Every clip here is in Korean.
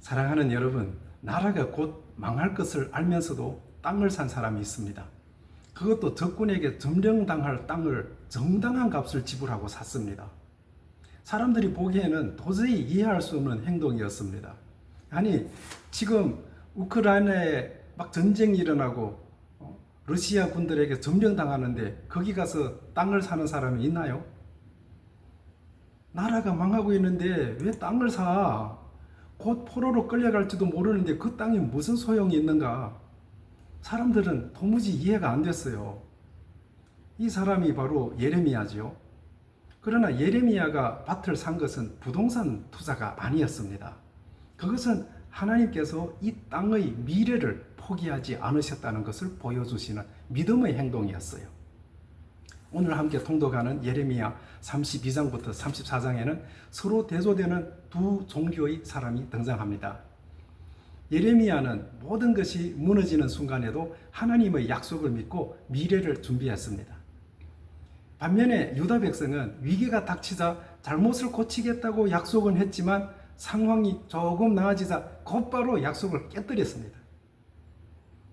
사랑하는 여러분, 나라가 곧 망할 것을 알면서도 땅을 산 사람이 있습니다. 그것도 적군에게 점령당할 땅을 정당한 값을 지불하고 샀습니다. 사람들이 보기에는 도저히 이해할 수 없는 행동이었습니다. 아니, 지금 우크라이나에 막 전쟁이 일어나고 러시아 군들에게 점령당하는데 거기 가서 땅을 사는 사람이 있나요? 나라가 망하고 있는데 왜 땅을 사? 곧 포로로 끌려갈지도 모르는데 그 땅이 무슨 소용이 있는가? 사람들은 도무지 이해가 안 됐어요. 이 사람이 바로 예레미야죠. 그러나 예레미야가 밭을 산 것은 부동산 투자가 아니었습니다. 그것은 하나님께서 이 땅의 미래를 포기하지 않으셨다는 것을 보여주시는 믿음의 행동이었어요. 오늘 함께 통독하는 예레미야 32장부터 34장에는 서로 대조되는 두 종교의 사람이 등장합니다. 예레미야는 모든 것이 무너지는 순간에도 하나님의 약속을 믿고 미래를 준비했습니다. 반면에 유다 백성은 위기가 닥치자 잘못을 고치겠다고 약속은 했지만 상황이 조금 나아지자 곧바로 약속을 깨뜨렸습니다.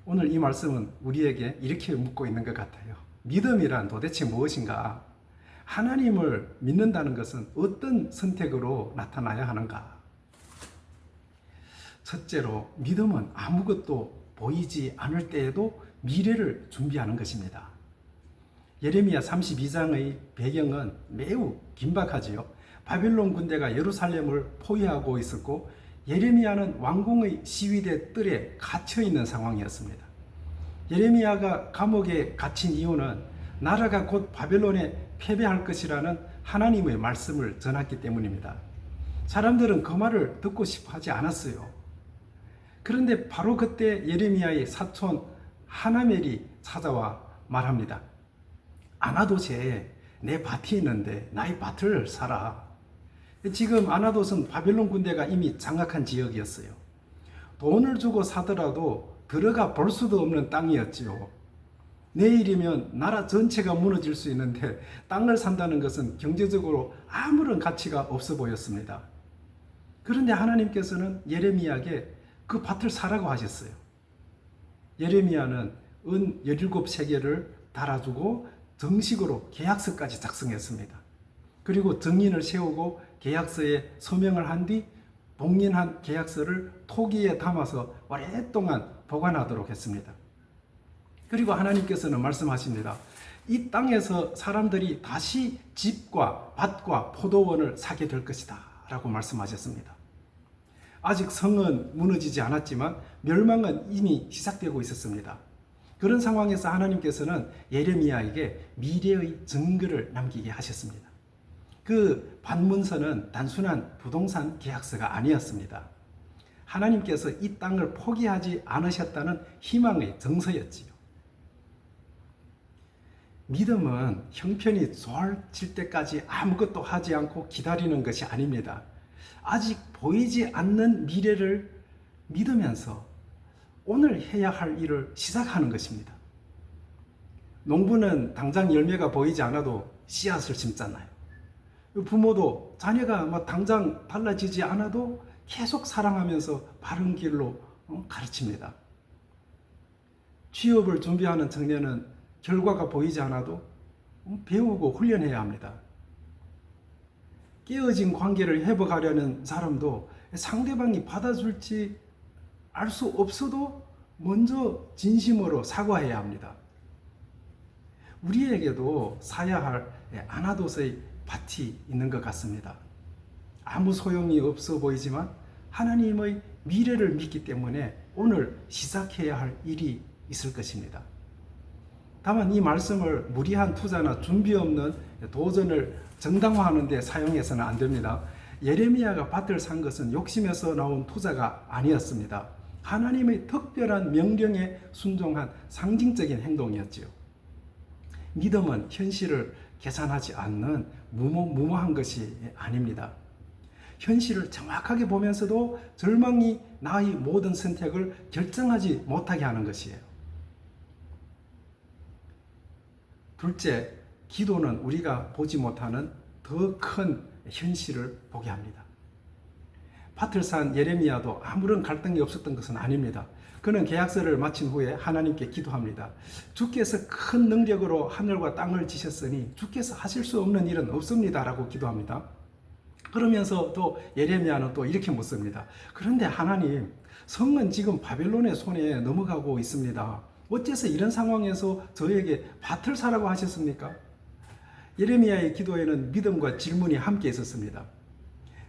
오늘 이 말씀은 우리에게 이렇게 묻고 있는 것 같아요. 믿음이란 도대체 무엇인가? 하나님을 믿는다는 것은 어떤 선택으로 나타나야 하는가? 첫째로, 믿음은 아무것도 보이지 않을 때에도 미래를 준비하는 것입니다. 예레미야 32장의 배경은 매우 긴박하지요. 바빌론 군대가 예루살렘을 포위하고 있었고 예레미야는 왕궁의 시위대 뜰에 갇혀 있는 상황이었습니다. 예레미야가 감옥에 갇힌 이유는 나라가 곧 바벨론에 패배할 것이라는 하나님의 말씀을 전했기 때문입니다. 사람들은 그 말을 듣고 싶어 하지 않았어요. 그런데 바로 그때 예레미야의 사촌 하나멜이 찾아와 말합니다. 아나돗에 내 밭이 있는데 나의 밭을 사라. 지금 아나돗은 바벨론 군대가 이미 장악한 지역이었어요. 돈을 주고 사더라도 들어가 볼 수도 없는 땅이었지요. 내일이면 나라 전체가 무너질 수 있는데 땅을 산다는 것은 경제적으로 아무런 가치가 없어 보였습니다. 그런데 하나님께서는 예레미야에게 그 밭을 사라고 하셨어요. 예레미야는 은 17세겔을 달아주고 정식으로 계약서까지 작성했습니다. 그리고 증인을 세우고 계약서에 서명을 한 뒤 봉인한 계약서를 토기에 담아서 오랫동안 보관하도록 했습니다. 그리고 하나님께서는 말씀하십니다. 이 땅에서 사람들이 다시 집과 밭과 포도원을 사게 될 것이다 라고 말씀하셨습니다. 아직 성은 무너지지 않았지만 멸망은 이미 시작되고 있었습니다. 그런 상황에서 하나님께서는 예레미야에게 미래의 증거를 남기게 하셨습니다. 그 반문서는 단순한 부동산 계약서가 아니었습니다. 하나님께서 이 땅을 포기하지 않으셨다는 희망의 증서였지요. 믿음은 형편이 좋아질 때까지 아무것도 하지 않고 기다리는 것이 아닙니다. 아직 보이지 않는 미래를 믿으면서 오늘 해야 할 일을 시작하는 것입니다. 농부는 당장 열매가 보이지 않아도 씨앗을 심잖아요. 부모도 자녀가 당장 달라지지 않아도 계속 사랑하면서 바른 길로 가르칩니다. 취업을 준비하는 청년은 결과가 보이지 않아도 배우고 훈련해야 합니다. 깨어진 관계를 회복하려는 사람도 상대방이 받아줄지 알 수 없어도 먼저 진심으로 사과해야 합니다. 우리에게도 사야 할 아나돗의 밭이 있는 것 같습니다. 아무 소용이 없어 보이지만 하나님의 미래를 믿기 때문에 오늘 시작해야 할 일이 있을 것입니다. 다만 이 말씀을 무리한 투자나 준비 없는 도전을 정당화하는 데 사용해서는 안 됩니다. 예레미야가 밭을 산 것은 욕심에서 나온 투자가 아니었습니다. 하나님의 특별한 명령에 순종한 상징적인 행동이었지요. 믿음은 현실을 계산하지 않는 무모한 것이 아닙니다. 현실을 정확하게 보면서도 절망이 나의 모든 선택을 결정하지 못하게 하는 것이에요. 둘째, 기도는 우리가 보지 못하는 더 큰 현실을 보게 합니다. 밭을 산 예레미야도 아무런 갈등이 없었던 것은 아닙니다. 그는 계약서를 마친 후에 하나님께 기도합니다. 주께서 큰 능력으로 하늘과 땅을 지셨으니 주께서 하실 수 없는 일은 없습니다 라고 기도합니다. 그러면서 또 예레미야는 또 이렇게 묻습니다. 그런데 하나님, 성은 지금 바벨론의 손에 넘어가고 있습니다. 어째서 이런 상황에서 저에게 밭을 사라고 하셨습니까? 예레미야의 기도에는 믿음과 질문이 함께 있었습니다.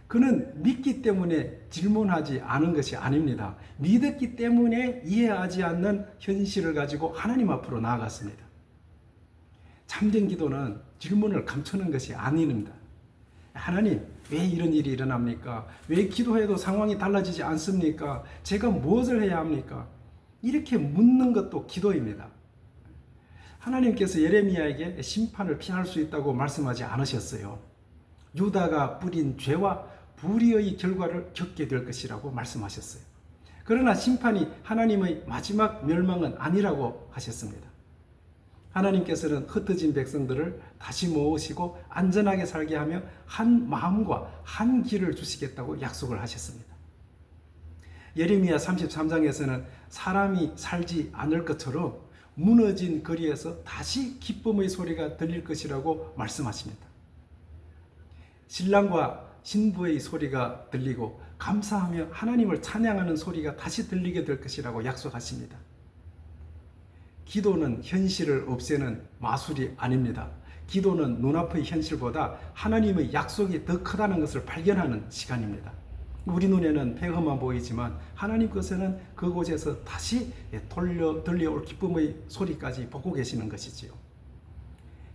그는 믿기 때문에 질문하지 않은 것이 아닙니다. 믿었기 때문에 이해하지 않는 현실을 가지고 하나님 앞으로 나아갔습니다. 참된 기도는 질문을 감추는 것이 아닙니다. 하나님, 왜 이런 일이 일어납니까? 왜 기도해도 상황이 달라지지 않습니까? 제가 무엇을 해야 합니까? 이렇게 묻는 것도 기도입니다. 하나님께서 예레미야에게 심판을 피할 수 있다고 말씀하지 않으셨어요. 유다가 뿌린 죄와 불의의 결과를 겪게 될 것이라고 말씀하셨어요. 그러나 심판이 하나님의 마지막 멸망은 아니라고 하셨습니다. 하나님께서는 흩어진 백성들을 다시 모으시고 안전하게 살게 하며 한 마음과 한 길을 주시겠다고 약속을 하셨습니다. 예레미야 33장에서는 사람이 살지 않을 것처럼 무너진 거리에서 다시 기쁨의 소리가 들릴 것이라고 말씀하십니다. 신랑과 신부의 소리가 들리고 감사하며 하나님을 찬양하는 소리가 다시 들리게 될 것이라고 약속하십니다. 기도는 현실을 없애는 마술이 아닙니다. 기도는 눈앞의 현실보다 하나님의 약속이 더 크다는 것을 발견하는 시간입니다. 우리 눈에는 폐허만 보이지만 하나님 것에는 그곳에서 다시 들려올 기쁨의 소리까지 보고 계시는 것이지요.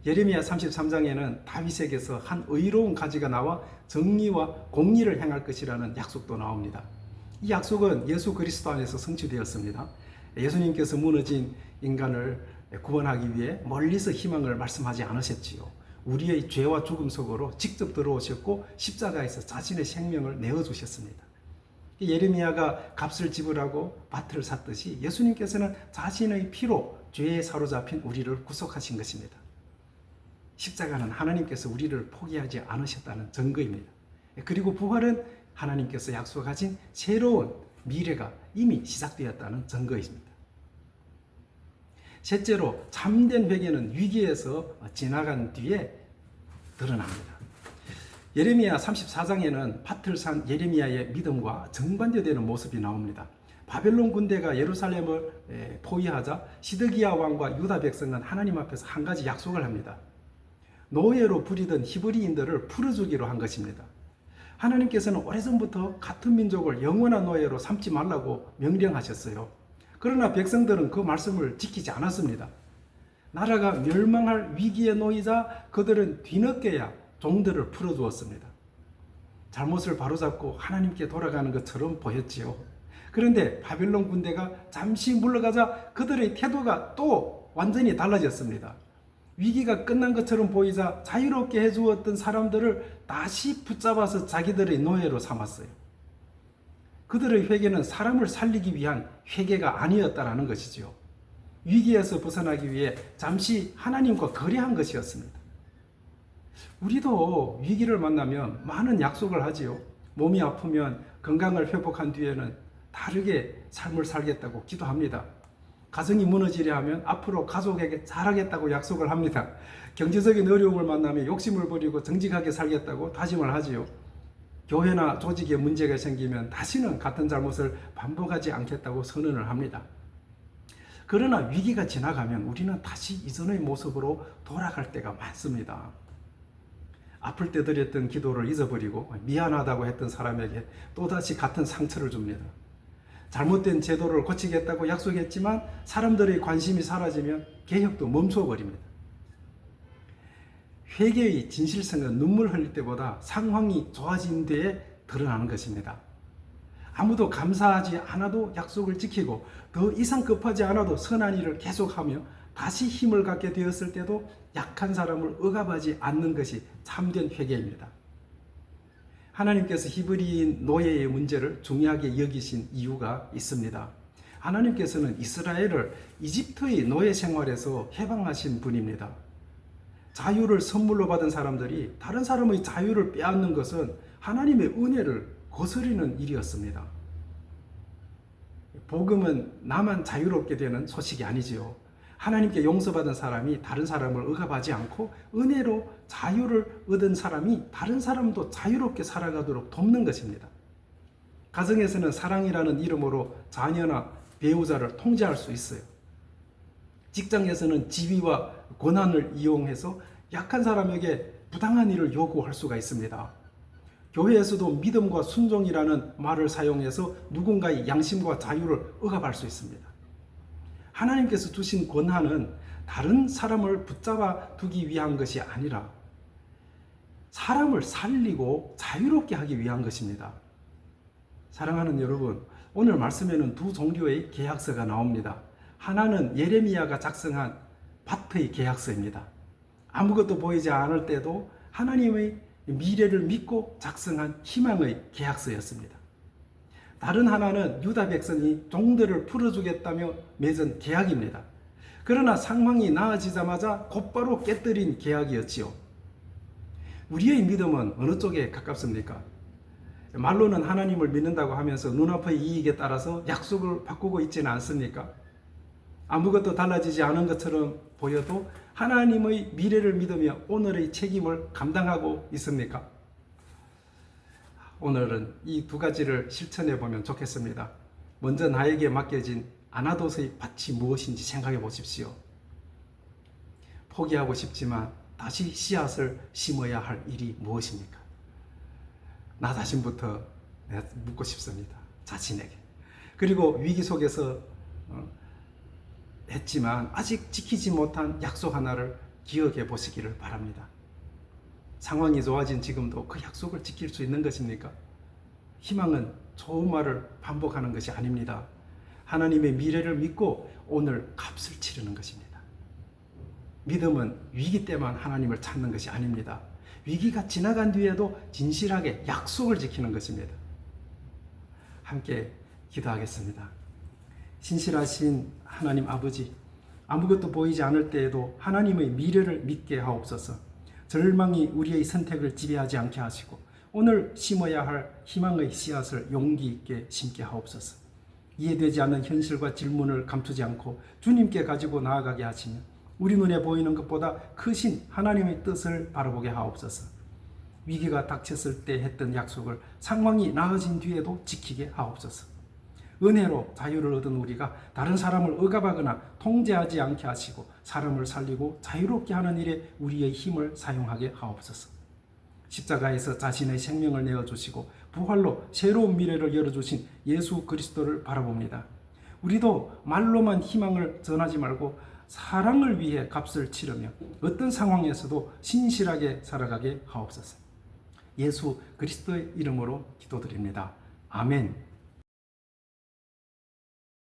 예레미야 33장에는 다윗에게서 한 의로운 가지가 나와 정의와 공의를 행할 것이라는 약속도 나옵니다. 이 약속은 예수 그리스도 안에서 성취되었습니다. 예수님께서 무너진 인간을 구원하기 위해 멀리서 희망을 말씀하지 않으셨지요. 우리의 죄와 죽음 속으로 직접 들어오셨고 십자가에서 자신의 생명을 내어주셨습니다. 예레미야가 값을 지불하고 밭을 샀듯이 예수님께서는 자신의 피로 죄에 사로잡힌 우리를 구속하신 것입니다. 십자가는 하나님께서 우리를 포기하지 않으셨다는 증거입니다. 그리고 부활은 하나님께서 약속하신 새로운 미래가 이미 시작되었다는 증거입니다. 셋째로, 참된 회개는 위기에서 지나간 뒤에 드러납니다. 예레미야 34장에는 밭을 산 예레미야의 믿음과 정반대되는 모습이 나옵니다. 바벨론 군대가 예루살렘을 포위하자 시드기야 왕과 유다 백성은 하나님 앞에서 한 가지 약속을 합니다. 노예로 부리던 히브리인들을 풀어주기로 한 것입니다. 하나님께서는 오래전부터 같은 민족을 영원한 노예로 삼지 말라고 명령하셨어요. 그러나 백성들은 그 말씀을 지키지 않았습니다. 나라가 멸망할 위기에 놓이자 그들은 뒤늦게야 종들을 풀어주었습니다. 잘못을 바로잡고 하나님께 돌아가는 것처럼 보였지요. 그런데 바벨론 군대가 잠시 물러가자 그들의 태도가 또 완전히 달라졌습니다. 위기가 끝난 것처럼 보이자 자유롭게 해주었던 사람들을 다시 붙잡아서 자기들의 노예로 삼았어요. 그들의 회개는 사람을 살리기 위한 회개가 아니었다라는 것이죠. 위기에서 벗어나기 위해 잠시 하나님과 거래한 것이었습니다. 우리도 위기를 만나면 많은 약속을 하지요. 몸이 아프면 건강을 회복한 뒤에는 다르게 삶을 살겠다고 기도합니다. 가정이 무너지려 하면 앞으로 가족에게 잘하겠다고 약속을 합니다. 경제적인 어려움을 만나면 욕심을 버리고 정직하게 살겠다고 다짐을 하지요. 교회나 조직에 문제가 생기면 다시는 같은 잘못을 반복하지 않겠다고 선언을 합니다. 그러나 위기가 지나가면 우리는 다시 이전의 모습으로 돌아갈 때가 많습니다. 아플 때 드렸던 기도를 잊어버리고 미안하다고 했던 사람에게 또다시 같은 상처를 줍니다. 잘못된 제도를 고치겠다고 약속했지만 사람들의 관심이 사라지면 개혁도 멈춰버립니다. 회개의 진실성은 눈물 흘릴 때보다 상황이 좋아진 뒤에 드러나는 것입니다. 아무도 감사하지 않아도 약속을 지키고 더 이상 급하지 않아도 선한 일을 계속하며 다시 힘을 갖게 되었을 때도 약한 사람을 억압하지 않는 것이 참된 회개입니다. 하나님께서 히브리인 노예의 문제를 중요하게 여기신 이유가 있습니다. 하나님께서는 이스라엘을 이집트의 노예 생활에서 해방하신 분입니다. 자유를 선물로 받은 사람들이 다른 사람의 자유를 빼앗는 것은 하나님의 은혜를 거스르는 일이었습니다. 복음은 나만 자유롭게 되는 소식이 아니지요. 하나님께 용서받은 사람이 다른 사람을 억압하지 않고 은혜로 자유를 얻은 사람이 다른 사람도 자유롭게 살아가도록 돕는 것입니다. 가정에서는 사랑이라는 이름으로 자녀나 배우자를 통제할 수 있어요. 직장에서는 지위와 권한을 이용해서 약한 사람에게 부당한 일을 요구할 수가 있습니다. 교회에서도 믿음과 순종이라는 말을 사용해서 누군가의 양심과 자유를 억압할 수 있습니다. 하나님께서 주신 권한은 다른 사람을 붙잡아 두기 위한 것이 아니라 사람을 살리고 자유롭게 하기 위한 것입니다. 사랑하는 여러분, 오늘 말씀에는 두 종류의 계약서가 나옵니다. 하나는 예레미야가 작성한 밭의 계약서입니다. 아무것도 보이지 않을 때도 하나님의 미래를 믿고 작성한 희망의 계약서였습니다. 다른 하나는 유다 백성이 종들을 풀어주겠다며 맺은 계약입니다. 그러나 상황이 나아지자마자 곧바로 깨뜨린 계약이었지요. 우리의 믿음은 어느 쪽에 가깝습니까? 말로는 하나님을 믿는다고 하면서 눈앞의 이익에 따라서 약속을 바꾸고 있지는 않습니까? 아무것도 달라지지 않은 것처럼 보여도 하나님의 미래를 믿으며 오늘의 책임을 감당하고 있습니까? 오늘은 이 두 가지를 실천해 보면 좋겠습니다. 먼저 나에게 맡겨진 아나돗의 밭이 무엇인지 생각해 보십시오. 포기하고 싶지만 다시 씨앗을 심어야 할 일이 무엇입니까? 나 자신부터 묻고 싶습니다. 자신에게. 그리고 위기 속에서 했지만 아직 지키지 못한 약속 하나를 기억해 보시기를 바랍니다. 상황이 좋아진 지금도 그 약속을 지킬 수 있는 것입니까? 희망은 좋은 말을 반복하는 것이 아닙니다. 하나님의 미래를 믿고 오늘 값을 치르는 것입니다. 믿음은 위기 때만 하나님을 찾는 것이 아닙니다. 위기가 지나간 뒤에도 진실하게 약속을 지키는 것입니다. 함께 기도하겠습니다. 신실하신 하나님 아버지, 아무것도 보이지 않을 때에도 하나님의 미래를 믿게 하옵소서. 절망이 우리의 선택을 지배하지 않게 하시고 오늘 심어야 할 희망의 씨앗을 용기 있게 심게 하옵소서. 이해되지 않는 현실과 질문을 감추지 않고 주님께 가지고 나아가게 하시며 우리 눈에 보이는 것보다 크신 하나님의 뜻을 바라보게 하옵소서. 위기가 닥쳤을 때 했던 약속을 상황이 나아진 뒤에도 지키게 하옵소서. 은혜로 자유를 얻은 우리가 다른 사람을 억압하거나 통제하지 않게 하시고 사람을 살리고 자유롭게 하는 일에 우리의 힘을 사용하게 하옵소서. 십자가에서 자신의 생명을 내어주시고 부활로 새로운 미래를 열어주신 예수 그리스도를 바라봅니다. 우리도 말로만 희망을 전하지 말고 사랑을 위해 값을 치르며 어떤 상황에서도 신실하게 살아가게 하옵소서. 예수 그리스도의 이름으로 기도드립니다. 아멘.